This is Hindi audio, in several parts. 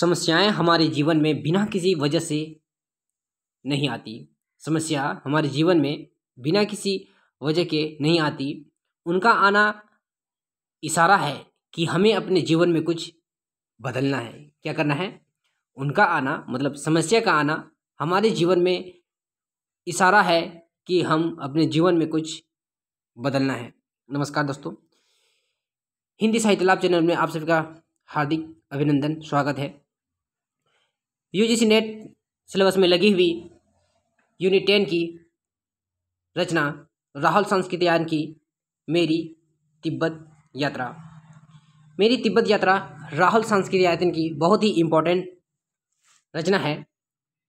समस्याएं हमारे जीवन में बिना किसी वजह से नहीं आती। समस्या हमारे जीवन में बिना किसी वजह के नहीं आती। उनका आना इशारा है कि हमें अपने जीवन में कुछ बदलना है। क्या करना है? उनका आना मतलब समस्या का आना हमारे जीवन में इशारा है कि हम अपने जीवन में कुछ बदलना है। नमस्कार दोस्तों, हिंदी साहित्य लाभ चैनल में आप सभी का हार्दिक अभिनंदन, स्वागत है। यूजीसी नेट सिलेबस में लगी हुई यूनिट 10 की रचना राहुल सांस्कृतियायन की मेरी तिब्बत यात्रा। मेरी तिब्बत यात्रा राहुल सांस्कृतियायन की बहुत ही इम्पोर्टेंट रचना है।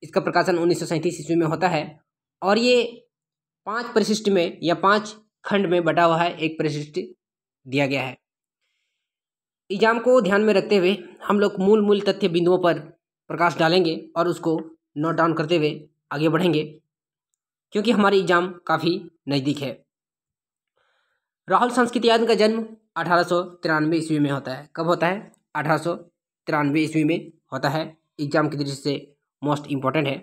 इसका प्रकाशन 1937 ईस्वी में होता है और ये 5 परिशिष्ट में या 5 खंड में बटा हुआ है। एक परिशिष्ट दिया गया है। एग्जाम को ध्यान में रखते हुए हम लोग मूल तथ्य बिंदुओं पर प्रकाश डालेंगे और उसको नोट डाउन करते हुए आगे बढ़ेंगे, क्योंकि हमारी एग्जाम काफ़ी नज़दीक है। राहुल सांस्कृतियायन का जन्म 1893 ईस्वी में होता है। कब होता है? 1893 ईस्वी में होता है। एग्जाम की दृष्टि से मोस्ट इम्पॉर्टेंट है।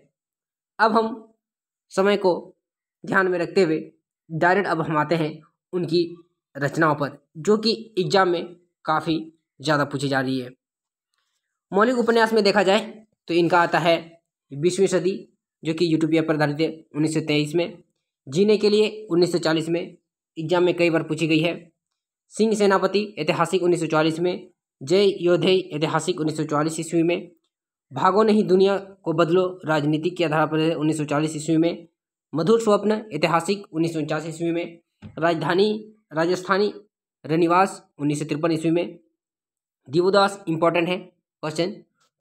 अब हम समय को ध्यान में रखते हुए डायरेक्ट अब हम आते हैं उनकी रचनाओं पर, जो कि एग्जाम में काफ़ी ज़्यादा पूछी जा रही है। मौलिक उपन्यास में देखा जाए तो इनका आता है 20वीं सदी, जो कि यूटोपिया पर आधारित है 1923 में। जीने के लिए 1940 में, एग्जाम में कई बार पूछी गई है। सिंह सेनापति ऐतिहासिक 1944 में। जय योधेय ऐतिहासिक 1944 ईस्वी में। भागो नहीं दुनिया को बदलो राजनीति के आधार पर 1940 ईस्वी में। मधुर स्वप्न ऐतिहासिक 1949 ईस्वी में। राजस्थानी रनिवास 1953 ईस्वी में। दिवोदास इंपॉर्टेंट है, क्वेश्चन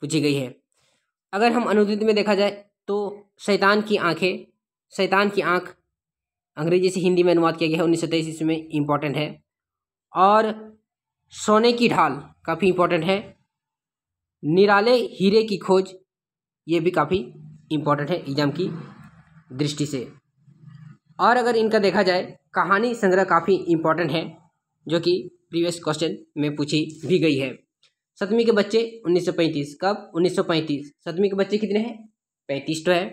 पूछी गई है। अगर हम अनुदित में देखा जाए तो शैतान की आंख अंग्रेजी से हिंदी में अनुवाद किया गया है 1923 ईस्वी में, इम्पॉर्टेंट है। और सोने की ढाल काफ़ी इम्पोर्टेंट है। निराले हीरे की खोज, ये भी काफ़ी इम्पोर्टेंट है एग्जाम की दृष्टि से। और अगर इनका देखा जाए कहानी संग्रह काफ़ी इम्पोर्टेंट है, जो कि प्रीवियस क्वेश्चन में पूछी भी गई है। 7वीं के बच्चे 1935। कब? 1935। 7वीं के बच्चे कितने हैं? 35 तो है।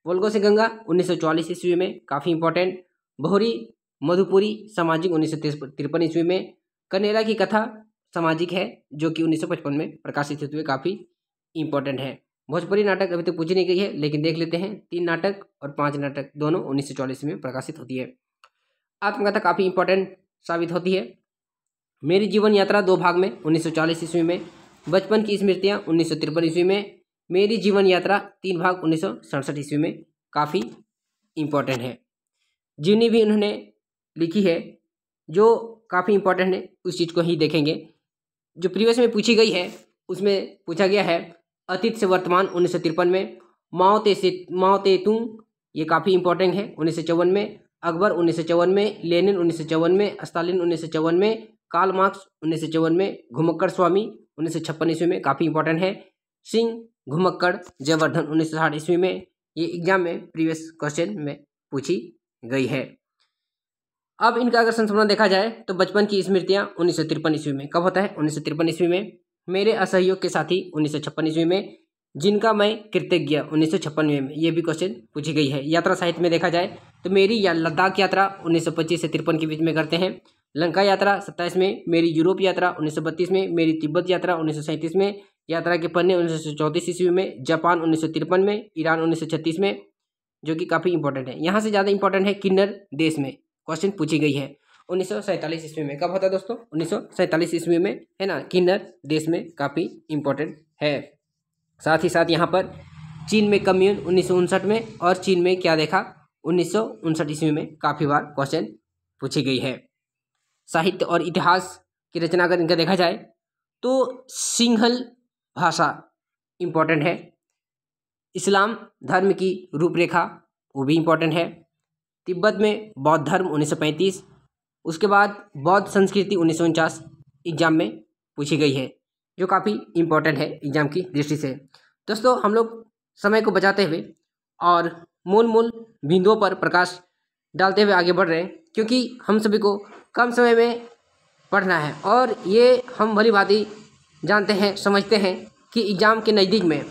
वोल्गो से गंगा 1944 ईस्वी में, काफ़ी इंपॉर्टेंट। बहुरी मधुपुरी सामाजिक 1953 ईस्वी में। कनेरा की कथा सामाजिक है, जो कि 1955 में प्रकाशित हुए, काफ़ी इंपॉर्टेंट है। भोजपुरी नाटक अभी तक पूछी नहीं गई है, लेकिन देख लेते हैं। 3 नाटक और 5 नाटक दोनों 1944 में प्रकाशित होती है। आत्मकथा काफ़ी इंपॉर्टेंट साबित होती है। मेरी जीवन यात्रा 2 भाग में 1940 ईस्वी में। बचपन की स्मृतियाँ 1953 ईस्वी में। मेरी जीवन यात्रा 3 भाग 1967 ईस्वी में, काफ़ी इम्पोर्टेंट है। जीवनी भी उन्होंने लिखी है, जो काफ़ी इम्पोर्टेंट है। उस चीज़ को ही देखेंगे। जो प्रीवियस में पूछी गई है उसमें पूछा गया है अतीत से वर्तमान 1953 में। माओ ते तुंग, ये काफ़ी इम्पोर्टेंट है 1954 में। अकबर 1954 में। लेनिन 1954 में। स्टालिन 1954 में। कार्ल मार्क्स 1954 में। घुमक्कड़ स्वामी 1956 ईस्वी में, काफ़ी इंपॉर्टेंट है। सिंह घुमक्कड़ जयवर्धन 1960 ईस्वी में। ये एग्जाम में प्रीवियस क्वेश्चन में पूछी गई है। अब इनका अगर संस्मरण देखा जाए तो बचपन की स्मृतियाँ 1953 ईस्वी में। कब होता है? 1953 ईस्वी में। मेरे असहयोग के साथी 1956 ईस्वी में। जिनका मैं कृतज्ञ 1956 में, ये भी क्वेश्चन पूछी गई है। यात्रा साहित्य में देखा जाए तो मेरी लद्दाख यात्रा 1925 से 53 के बीच में करते हैं। लंका यात्रा 27 में। मेरी यूरोप यात्रा 1932 में। मेरी तिब्बत यात्रा 1937 में। यात्रा के पन्ने 1934 ईस्वी में। जापान 1953 में। ईरान 1936 में, जो कि काफ़ी इंपॉर्टेंट है। यहाँ से ज़्यादा इंपॉर्टेंट है किन्नर देश में, क्वेश्चन पूछी गई है 1947 ईस्वी में। कब होता है दोस्तों? 1947 ईस्वी में, है ना। किन्नर देश में काफ़ी इंपॉर्टेंट है। साथ ही साथ यहाँ पर चीन में कम्यून 1959 में, और चीन में क्या देखा 1959 ईस्वी में, काफ़ी बार क्वेश्चन पूछी गई है। साहित्य और इतिहास की रचना अगर इनका देखा जाए तो सिंहल भाषा इम्पोर्टेंट है। इस्लाम धर्म की रूपरेखा, वो भी इम्पोर्टेंट है। तिब्बत में बौद्ध धर्म 1935। उसके बाद बौद्ध संस्कृति 1949 एग्जाम में पूछी गई है, जो काफ़ी इम्पोर्टेंट है एग्जाम की दृष्टि से। दोस्तों, हम लोग समय को बचाते हुए और मूल बिंदुओं पर प्रकाश डालते हुए आगे बढ़ रहे हैं, क्योंकि हम सभी को कम समय में पढ़ना है। और ये हम भली भांति जानते हैं, समझते हैं कि एग्ज़ाम के नज़दीक में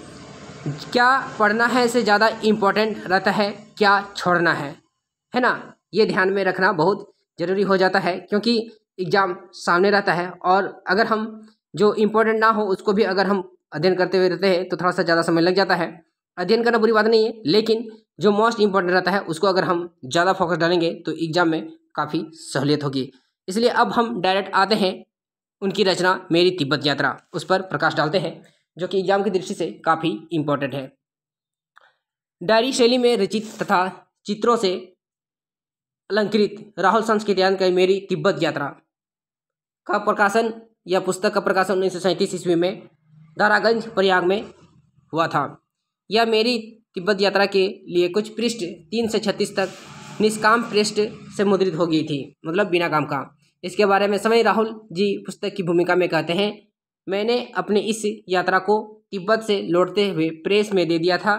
क्या पढ़ना है से ज़्यादा इम्पोर्टेंट रहता है क्या छोड़ना है ना। ये ध्यान में रखना बहुत ज़रूरी हो जाता है, क्योंकि एग्ज़ाम सामने रहता है और अगर हम जो इम्पोर्टेंट ना हो उसको भी अगर हम अध्ययन करते हुए रहते हैं तो थोड़ा सा ज़्यादा समय लग जाता है। अध्ययन करना बुरी बात नहीं है, लेकिन जो मोस्ट इम्पोर्टेंट रहता है उसको अगर हम ज़्यादा फोकस डालेंगे तो एग्ज़ाम में काफ़ी सहूलियत होगी। इसलिए अब हम डायरेक्ट आते हैं उनकी रचना मेरी तिब्बत यात्रा, उस पर प्रकाश डालते हैं, जो कि एग्जाम की दृष्टि से काफ़ी इम्पोर्टेंट है। डायरी शैली में रचित तथा चित्रों से अलंकृत राहुल संस्कृत्यायन का मेरी तिब्बत यात्रा का प्रकाशन या पुस्तक का प्रकाशन 1937 ईस्वी में दारागंज प्रयाग में हुआ था। यह मेरी तिब्बत यात्रा के लिए कुछ पृष्ठ 3 से 36 तक निष्काम पृष्ठ से मुद्रित हो गई थी, मतलब बिना काम का। इसके बारे में समय राहुल जी पुस्तक की भूमिका में कहते हैं, मैंने अपने इस यात्रा को तिब्बत से लौटते हुए प्रेस में दे दिया था,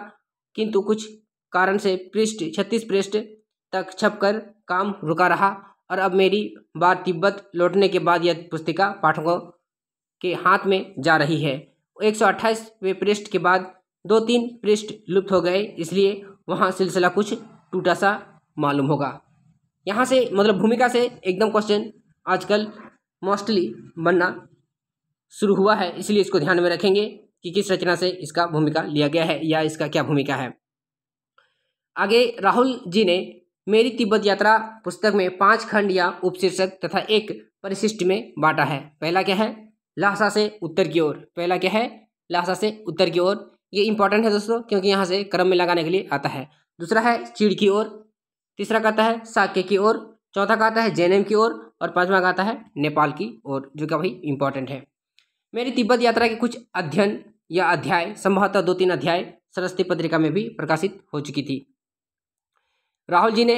किंतु कुछ कारण से पृष्ठ 36 पृष्ठ तक छपकर काम रुका रहा और अब मेरी बार तिब्बत लौटने के बाद यह पुस्तिका पाठकों के हाथ में जा रही है। 128वें पृष्ठ के बाद 2-3 पृष्ठ लुप्त हो गए, इसलिए वहाँ सिलसिला कुछ टूटा सा मालूम होगा। यहाँ से मतलब भूमिका से एकदम क्वेश्चन आजकल मोस्टली बनना शुरू हुआ है, इसलिए इसको ध्यान में रखेंगे कि किस रचना से इसका भूमिका लिया गया है या इसका क्या भूमिका है। आगे राहुल जी ने मेरी तिब्बत यात्रा पुस्तक में 5 खंड या उपशीर्षक तथा एक परिशिष्ट में बांटा है। पहला क्या है, लहसा से उत्तर की ओर। पहला क्या है, लहसा से उत्तर की ओर। ये इंपॉर्टेंट है दोस्तों, क्योंकि यहाँ से क्रम में लगाने के लिए आता है। दूसरा है चीड़ की ओर। तीसरा का आता है साक्य की ओर। चौथा का आता है जैनम की ओर और पांचवा का आता है नेपाल की ओर, जो कि भाई इंपॉर्टेंट है। मेरी तिब्बत यात्रा के कुछ अध्ययन या अध्याय, संभवतः 2-3 अध्याय सरस्वती पत्रिका में भी प्रकाशित हो चुकी थी। राहुल जी ने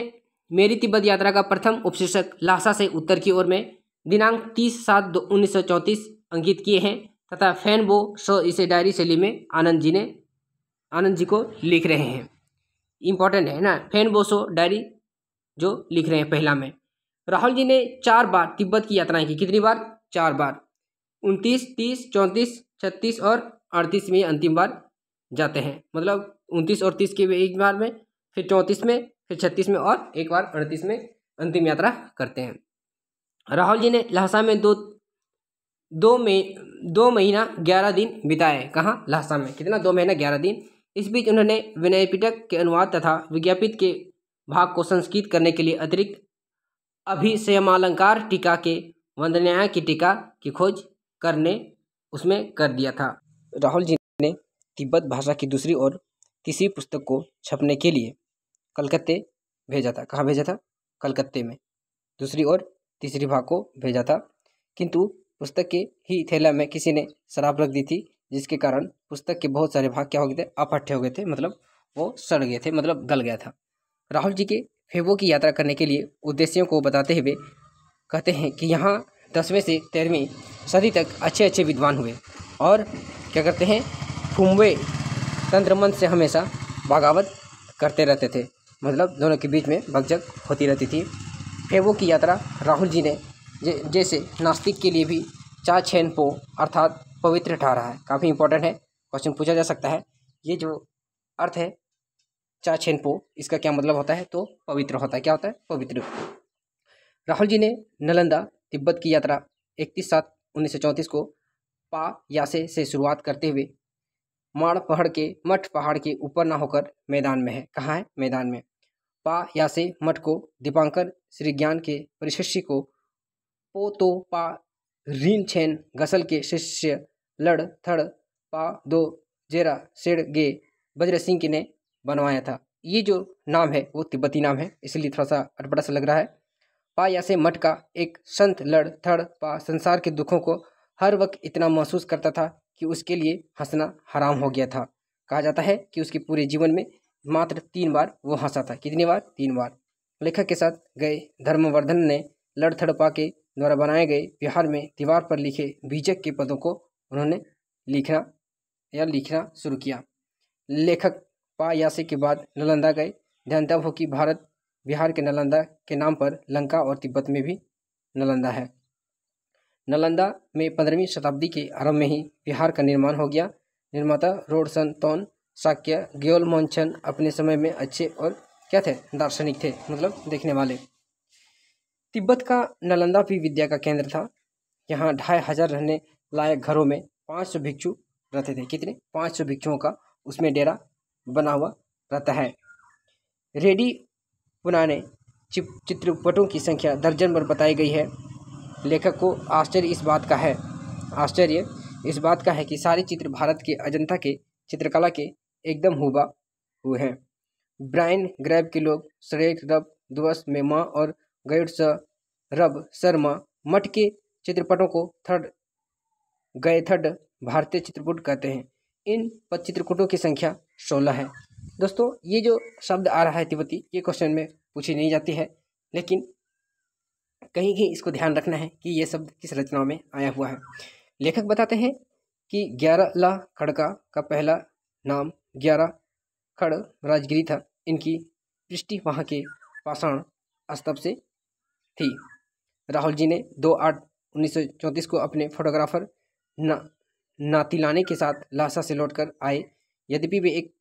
मेरी तिब्बत यात्रा का प्रथम उपशीर्षक लहसा से उत्तर की ओर में दिनांक 30/7/1934 अंकित किए हैं तथा फैन बो शो इसे डायरी शैली में आनंद जी को लिख रहे हैं। इंपॉर्टेंट है ना, फैन बो शो डायरी जो लिख रहे हैं पहला में। राहुल जी ने 4 बार तिब्बत की यात्राएं की। कितनी बार? 4 बार। 29, 30, 34, 36 और 38 में अंतिम बार जाते हैं। मतलब 29 और 30 के एक बार में, फिर 34 में, फिर 36 में और एक बार 38 में अंतिम यात्रा करते हैं। राहुल जी ने लहसा में दो महीना 11 दिन बिताए। कहाँ? लहसा में। कितना? 2 महीना 11 दिन। इस बीच उन्होंने विनय पिटक के अनुवाद तथा विज्ञापित के भाग को संस्कृत करने के लिए अतिरिक्त अभिसयमालंकार टीका के वंदन्याय की टीका की खोज करने उसमें कर दिया था। राहुल जी ने तिब्बत भाषा की दूसरी और तीसरी पुस्तक को छपने के लिए कलकत्ते भेजा था। कहाँ भेजा था? कलकत्ते में दूसरी और तीसरी भाग को भेजा था, किंतु पुस्तक के ही थैला में किसी ने शराब रख दी थी, जिसके कारण पुस्तक के बहुत सारे भाग क्या हो गए थे? अपठ्य हो गए थे, मतलब वो सड़ गए थे, मतलब गल गया था। राहुल जी के फेबो की यात्रा करने के लिए उद्देश्यों को बताते हुए कहते हैं कि यहाँ 10वें से 13वीं सदी तक अच्छे अच्छे विद्वान हुए और क्या करते हैं, फुम्बे तंत्रमंत्र से हमेशा बगावत करते रहते थे, मतलब दोनों के बीच में बकझक होती रहती थी। फेबो की यात्रा राहुल जी ने जैसे नास्तिक के लिए भी चा छेन पो अर्थात पवित्र ठहरा है। काफ़ी इंपॉर्टेंट है, क्वेश्चन पूछा जा सकता है। ये जो अर्थ है चा छेन पो, इसका क्या मतलब होता है? तो पवित्र होता है। क्या होता है? पवित्र। राहुल जी ने नालंदा तिब्बत की यात्रा 31/7/1934 को पा यासे से शुरुआत करते हुए मठ पहाड़ के ऊपर ना होकर मैदान में है। कहाँ है? मैदान में। पा यासे मठ को दीपांकर श्री ज्ञान के परिशिष्य को पो तो पा रीन छेन गसल के शिष्य लड़ थड़ पा दो जेरा सेड़ गे बज्र सिंह ने बनवाया था। ये जो नाम है वो तिब्बती नाम है, इसलिए थोड़ा सा अटपटा सा लग रहा है। पा यासे मठ का एक संत लड़ थड़ पा संसार के दुखों को हर वक्त इतना महसूस करता था कि उसके लिए हंसना हराम हो गया था। कहा जाता है कि उसके पूरे जीवन में मात्र 3 बार वो हंसा था। कितनी बार? 3 बार। लेखक के साथ गए धर्मवर्धन ने लड़थड़पा के द्वारा बनाए गए बिहार में दीवार पर लिखे बीजक के पदों को उन्होंने लिखना शुरू किया। लेखक पा यासे के बाद नालंदा गए। ध्यानतब हो कि बिहार के नालंदा के नाम पर लंका और तिब्बत में भी नालंदा है। नालंदा में 15वीं शताब्दी के आरंभ में ही बिहार का निर्माण हो गया। निर्माता रोडसन तौन शाक्य ग्योलमोचन अपने समय में अच्छे और क्या थे, दार्शनिक थे, मतलब देखने वाले। तिब्बत का नालंदा भी विद्या का केंद्र था। यहाँ 2500 रहने लायक घरों में 500 भिक्षु रहते थे। कितने? 500 भिक्षुओं का उसमें डेरा बना हुआ रहता है। रेडी पुराने चित्रपटों की संख्या दर्जन भर बताई गई है। लेखक को आश्चर्य इस बात का है कि सारे चित्र भारत के अजंता के चित्रकला के एकदम हूबहू हैं। ब्रायन ग्रैब के लोग सरेट रब दिवस में माँ और गैड्स रब शर्मा मठ के चित्रपटों को थर्ड भारतीय चित्रकूट कहते हैं। इन चित्रकूटों की संख्या 16 है। दोस्तों, ये जो शब्द आ रहा है तिब्बती, ये क्वेश्चन में पूछी नहीं जाती है, लेकिन कहीं कहीं इसको ध्यान रखना है कि ये शब्द किस रचना में आया हुआ है। लेखक बताते हैं कि 11 खड़का का पहला नाम 11 खड़ राजगिरी था। इनकी पृष्टि वहाँ के पाषाण स्तंभ से थी। राहुल जी ने 2/8/1934 को अपने फोटोग्राफर नातिलाने के साथ लासा से लौटकर आए। यद्यपि वे एक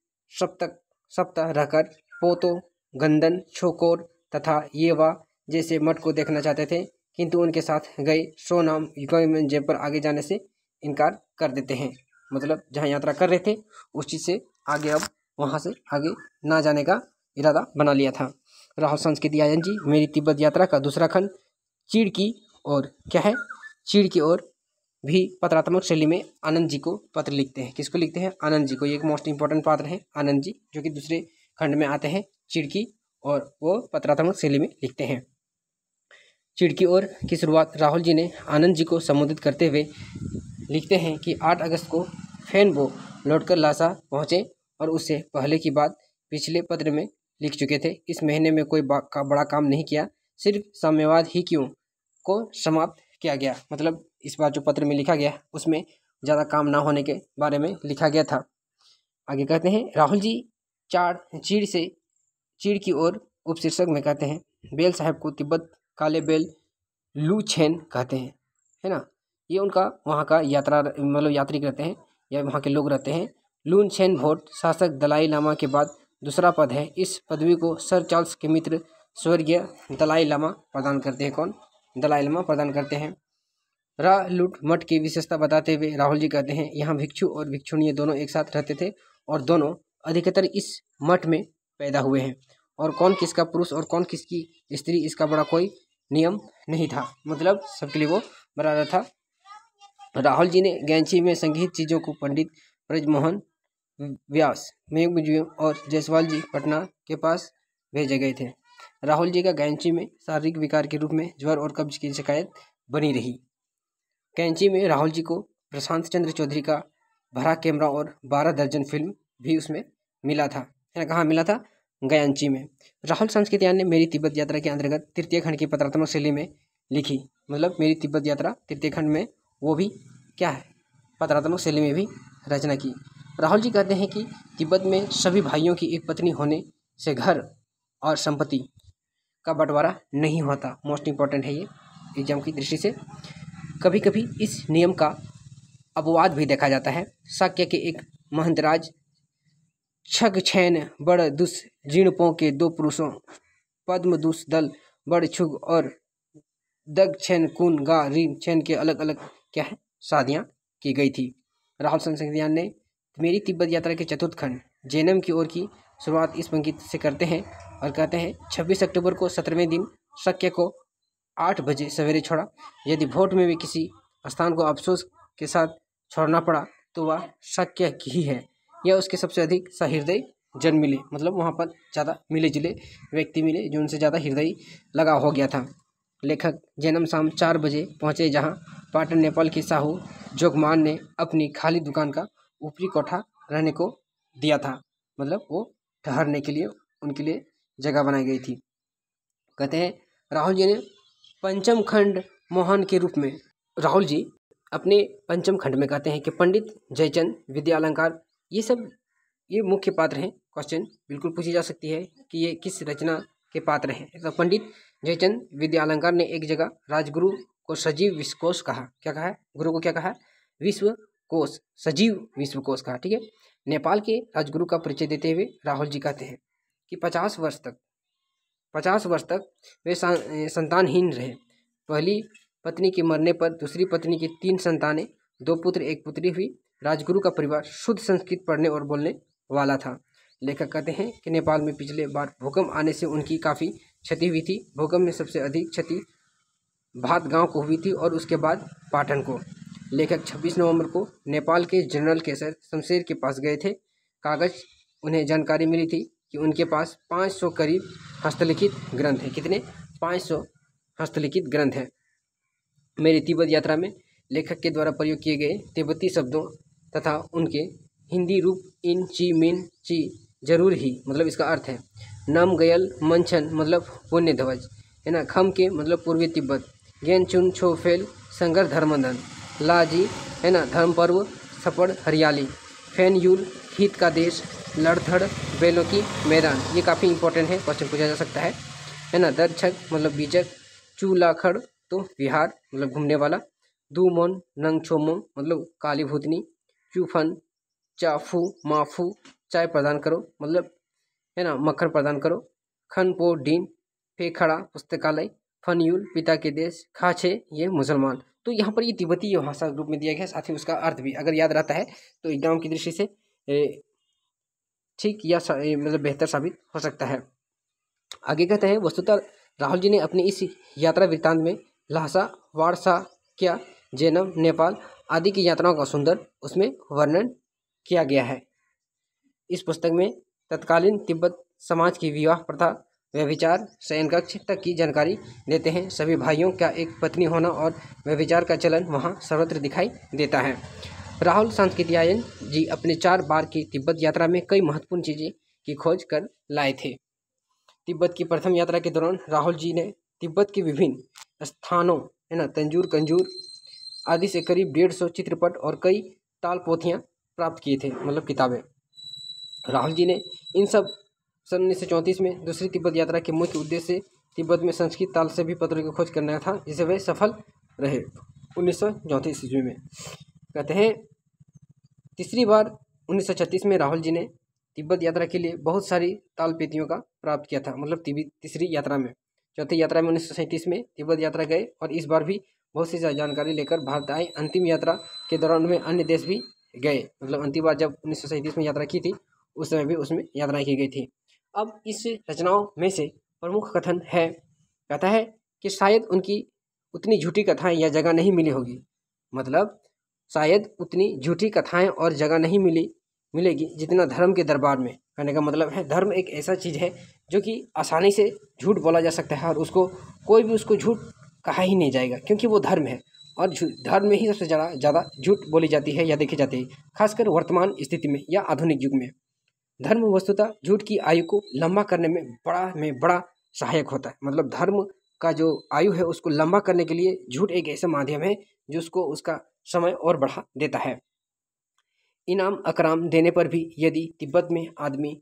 सप्ताह रहकर पोतो, गंदन, छोकोर तथा येवा जैसे मठ को देखना चाहते थे, किंतु उनके साथ गए सोनाम युगाम पर आगे जाने से इनकार कर देते हैं। मतलब जहाँ यात्रा कर रहे थे उस चीज़ से आगे, अब वहाँ से आगे ना जाने का इरादा बना लिया था। राहुल संस्कृति आयन जी मेरी तिब्बत यात्रा का दूसरा खंड चीड़ की ओर क्या है, चीड़ की ओर भी पत्रात्मक शैली में आनंद जी को पत्र लिखते हैं। किसको लिखते हैं? आनंद जी को। ये एक मोस्ट इंपॉर्टेंट पात्र है आनंद जी, जो कि दूसरे खंड में आते हैं चीड़ की, और वो पत्रात्मक शैली में लिखते हैं। चीड़ की ओर की शुरुआत राहुल जी ने आनंद जी को संबोधित करते हुए लिखते हैं कि 8 अगस्त को फेनबो लौटकर लासा पहुँचे और उससे पहले की बात पिछले पत्र में लिख चुके थे। इस महीने में कोई बड़ा काम नहीं किया, सिर्फ साम्यवाद ही क्यों को समाप्त किया गया। मतलब इस बार जो पत्र में लिखा गया उसमें ज़्यादा काम ना होने के बारे में लिखा गया था। आगे कहते हैं राहुल जी चीड़ की ओर उपशीर्षक में कहते हैं बेल साहब को तिब्बत काले बेल लू छेन कहते हैं, है ना। ये उनका वहाँ का यात्री रहते हैं या वहाँ के लोग रहते हैं। लून छेन भोट शासक दलाई लामा के बाद दूसरा पद है। इस पदवी को सर चार्ल्स के मित्र स्वर्गीय दलाई लामा प्रदान करते हैं। कौन? दलाई लामा प्रदान करते हैं। लूट मठ की विशेषता बताते हुए राहुल जी कहते हैं यहाँ भिक्षु और भिक्षुणी दोनों एक साथ रहते थे और दोनों अधिकतर इस मठ में पैदा हुए हैं, और कौन किसका पुरुष और कौन किसकी स्त्री इसका बड़ा कोई नियम नहीं था। मतलब सबके लिए वो बराबर था। राहुल जी ने गैंची में संगीत चीज़ों को पंडित ब्रजमोहन व्यास म्यूजियम और जयसवाल जी पटना के पास भेजे गए थे। राहुल जी का गैंची में शारीरिक विकार के रूप में ज्वर और कब्ज की शिकायत बनी रही। कैंची में राहुल जी को प्रशांत चंद्र चौधरी का भरा कैमरा और 12 दर्जन फिल्म भी उसमें मिला था। है ना, कहाँ मिला था? गयांची में। राहुल संस्कृतियान ने मेरी तिब्बत यात्रा के अंतर्गत तृतीय खंड की पत्रात्मक शैली में लिखी। मतलब मेरी तिब्बत यात्रा तृतीय खंड में वो भी क्या है, पत्रात्मक शैली में भी रचना की। राहुल जी कहते हैं कि तिब्बत में सभी भाइयों की एक पत्नी होने से घर और संपत्ति का बंटवारा नहीं होता। मोस्ट इंपॉर्टेंट है ये एग्जाम की दृष्टि से। कभी कभी इस नियम का अपवाद भी देखा जाता है। शाक्य के एक महंतराज छगछैन बड़ दुस जीर्णपों के 2 पुरुषों पद्मदूस दल बड़ छुग और दगछैन कुन गा रीम छैन के अलग अलग क्या है शादियाँ की गई थी। राहुल संस्कृतियान ने मेरी तिब्बत यात्रा के चतुर्थ खंड जैनम की ओर की शुरुआत इस पंक्ति से करते हैं और कहते हैं 26 अक्टूबर को 17वें दिन शाक्य को 8 बजे सवेरे छोड़ा। यदि भोट में भी किसी स्थान को अफसोस के साथ छोड़ना पड़ा तो वह शाक्य ही है। यह उसके सबसे अधिक सहृदय जन मिले। मतलब वहाँ पर ज़्यादा मिले जुले व्यक्ति मिले जो उनसे ज़्यादा हृदय लगा हो गया था। लेखक जैनम शाम 4 बजे पहुँचे, जहाँ पाटन नेपाल के साहू जोगमान ने अपनी खाली दुकान का ऊपरी कोठा रहने को दिया था। मतलब वो ठहरने के लिए उनके लिए जगह बनाई गई थी। कहते हैं राहुल जी ने पंचम खंड मोहन के रूप में राहुल जी अपने पंचम खंड में कहते हैं कि पंडित जयचंद विद्या अलंकार ये मुख्य पात्र हैं। क्वेश्चन बिल्कुल पूछी जा सकती है कि ये किस रचना के पात्र हैं। तो पंडित जयचंद विद्या अलंकार ने एक जगह राजगुरु को सजीव विश्वकोश कहा। क्या कहा है? गुरु को क्या कहा? विश्व कोश, सजीव विश्वकोश कहा। ठीक है। नेपाल के राजगुरु का परिचय देते हुए राहुल जी कहते हैं कि 50 वर्ष तक वे संतानहीन रहे। पहली पत्नी के मरने पर दूसरी पत्नी की 3 संतानें, 2 पुत्र 1 पुत्री हुई। राजगुरु का परिवार शुद्ध संस्कृत पढ़ने और बोलने वाला था। लेखक कहते हैं कि नेपाल में पिछले बार भूकंप आने से उनकी काफ़ी क्षति हुई थी। भूकंप में सबसे अधिक क्षति भात गांव को हुई थी और उसके बाद पाटन को। लेखक 26 नवंबर को नेपाल के जनरल केसर शमशेर के पास गए थे। कागज उन्हें जानकारी मिली थी कि उनके पास 500 करीब हस्तलिखित ग्रंथ हैं। कितने? 500 हस्तलिखित ग्रंथ हैं। मेरी तिब्बत यात्रा में लेखक के द्वारा प्रयोग किए गए तिब्बती शब्दों तथा उनके हिंदी रूप इन ची मिन ची जरूर ही मतलब इसका अर्थ है नम गयल मंचन मतलब पुण्य ध्वज है ना, खम के मतलब पूर्वी तिब्बत, गेन चुन छो फेल संघर्ष धर्मदन, लाजी है ना धर्म पर्व सपड़ हरियाली, फैन यूल हित का देश, लड़थड़ बैलों की मैदान। ये काफ़ी इंपॉर्टेंट है, क्वेश्चन पूछा जा सकता है ना। दर्शक मतलब बीजक, चूलाखड़ तो विहार मतलब घूमने वाला, दूमोन नंग छोमोंग मतलब काली भूतनी, चूफन चाफू माफू चाय प्रदान करो मतलब है ना मक्खन प्रदान करो, खनपो डीन फेखड़ा पुस्तकालय, फनयूल पिता के देश, खाछे ये मुसलमान। तो यहाँ पर ये तिब्बती भाषा रूप में दिया गया, साथ ही उसका अर्थ भी अगर याद रहता है तो एग्जाम की दृष्टि से ठीक या मतलब बेहतर साबित हो सकता है। आगे कहते हैं वस्तुतः राहुल जी ने अपनी इस यात्रा वृत्तांत में ल्हासा, वारसा, जेनम, नेपाल आदि की यात्राओं का सुंदर उसमें वर्णन किया गया है। इस पुस्तक में तत्कालीन तिब्बत समाज की विवाह प्रथा, व्यभिचार, शयन कक्ष तक की जानकारी देते हैं। सभी भाइयों का एक पत्नी होना और व्यभिचार का चलन वहाँ सर्वत्र दिखाई देता है। राहुल सांस्कृतियायन जी अपने 4 बार की तिब्बत यात्रा में कई महत्वपूर्ण चीज़ें की खोज कर लाए थे। तिब्बत की प्रथम यात्रा के दौरान राहुल जी ने तिब्बत के विभिन्न स्थानों है ना तंजूर कंजूर आदि से करीब 150 चित्रपट और कई ताल पोथियाँ प्राप्त किए थे मतलब किताबें। राहुल जी ने इन सब सन 1934 में दूसरी तिब्बत यात्रा के मुख्य उद्देश्य तिब्बत में संस्कृत ताल से भी पत्रों की खोज करना था, जिसे वे सफल रहे 1934 ईस्वी में। कहते हैं तीसरी बार 1936 में राहुल जी ने तिब्बत यात्रा के लिए बहुत सारी ताल पेतियों का प्राप्त किया था मतलब तीसरी यात्रा में। चौथी यात्रा में 1937 में तिब्बत यात्रा गए और इस बार भी बहुत सी जानकारी लेकर भारत आए। अंतिम यात्रा के दौरान में अन्य देश भी गए मतलब अंतिम बार जब 1937 में यात्रा की थी उस समय भी उसमें यात्रा की गई थी। अब इस रचनाओं में से प्रमुख कथन है, कहता है कि शायद उनकी उतनी झूठी कथाएं या जगह नहीं मिली होगी, मतलब शायद उतनी झूठी कथाएं और जगह नहीं मिलेगी जितना धर्म के दरबार में। कहने का मतलब है धर्म एक ऐसा चीज़ है जो कि आसानी से झूठ बोला जा सकता है और उसको कोई भी उसको झूठ कहा ही नहीं जाएगा क्योंकि वो धर्म है और धर्म में ही सबसे ज़्यादा झूठ बोली जाती है या देखी जाती है, खासकर वर्तमान स्थिति में या आधुनिक युग में। धर्म वस्तुतः झूठ की आयु को लंबा करने में बड़ा सहायक होता है। मतलब धर्म का जो आयु है उसको लंबा करने के लिए झूठ एक ऐसा माध्यम है जो उसको उसका समय और बढ़ा देता है। इनाम अकराम देने पर भी यदि तिब्बत में आदमी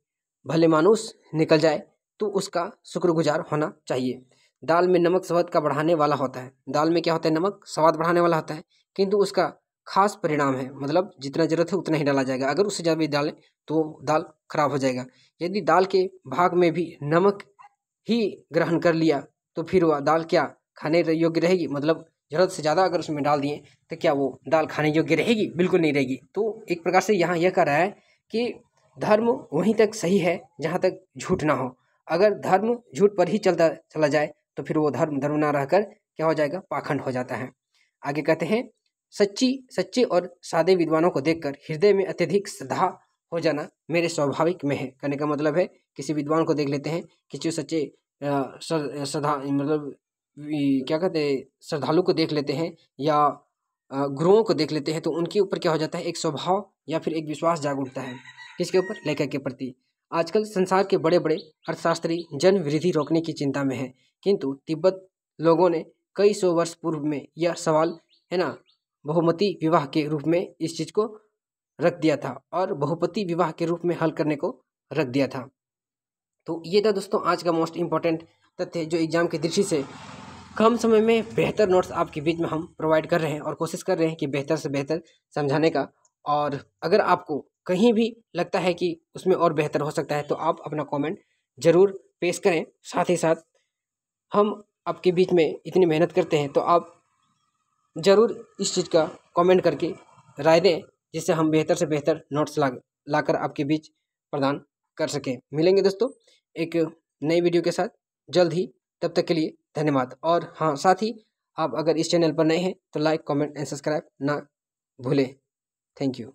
भले मानुस निकल जाए तो उसका शुक्रगुजार होना चाहिए। दाल में नमक स्वाद का बढ़ाने वाला होता है। दाल में क्या होता है? नमक स्वाद बढ़ाने वाला होता है, किंतु उसका खास परिणाम है मतलब जितना जरूरत है उतना ही डाला जाएगा। अगर उससे ज़्यादा भी डालें तो दाल खराब हो जाएगा। यदि दाल के भाग में भी नमक ही ग्रहण कर लिया तो फिर वह दाल क्या खाने योग्य रहेगी? मतलब ज़रूरत से ज़्यादा अगर उसमें डाल दिए तो क्या वो दाल खाने योग्य रहेगी? बिल्कुल नहीं रहेगी। तो एक प्रकार से यहाँ यह कह रहा है कि धर्म वहीं तक सही है जहाँ तक झूठ ना हो। अगर धर्म झूठ पर ही चला जाए तो फिर वो धर्म ना रहकर क्या हो जाएगा? पाखंड हो जाता है। आगे कहते हैं सच्चे और सादे विद्वानों को देखकर हृदय में अत्यधिक श्रद्धा हो जाना मेरे स्वाभाविक में है। कहने का मतलब है किसी विद्वान को देख लेते हैं कि जो सच्चे श्रद्धा मतलब क्या कहते हैं श्रद्धालु को देख लेते हैं या गुरुओं को देख लेते हैं तो उनके ऊपर क्या हो जाता है? एक स्वभाव या फिर एक विश्वास जाग उठता है। किसके ऊपर? लेखक के प्रति। आजकल संसार के बड़े बड़े अर्थशास्त्री जन वृद्धि रोकने की चिंता में है, किंतु तिब्बत लोगों ने कई सौ वर्ष पूर्व में यह सवाल है ना बहुमती विवाह के रूप में इस चीज़ को रख दिया था और बहुपति विवाह के रूप में हल करने को रख दिया था। तो ये था दोस्तों आज का मोस्ट इम्पॉर्टेंट तथ्य जो एग्जाम की दृष्टि से कम समय में बेहतर नोट्स आपके बीच में हम प्रोवाइड कर रहे हैं और कोशिश कर रहे हैं कि बेहतर से बेहतर समझाने का। और अगर आपको कहीं भी लगता है कि उसमें और बेहतर हो सकता है तो आप अपना कमेंट ज़रूर पेश करें। साथ ही साथ हम आपके बीच में इतनी मेहनत करते हैं तो आप ज़रूर इस चीज़ का कमेंट करके राय दें, जिससे हम बेहतर से बेहतर नोट्स लाकर आपके बीच प्रदान कर सकें। मिलेंगे दोस्तों एक नई वीडियो के साथ जल्द ही, तब तक के लिए धन्यवाद। और हाँ, साथ ही आप अगर इस चैनल पर नए हैं तो लाइक, कमेंट एंड सब्सक्राइब ना भूलें। Thank you.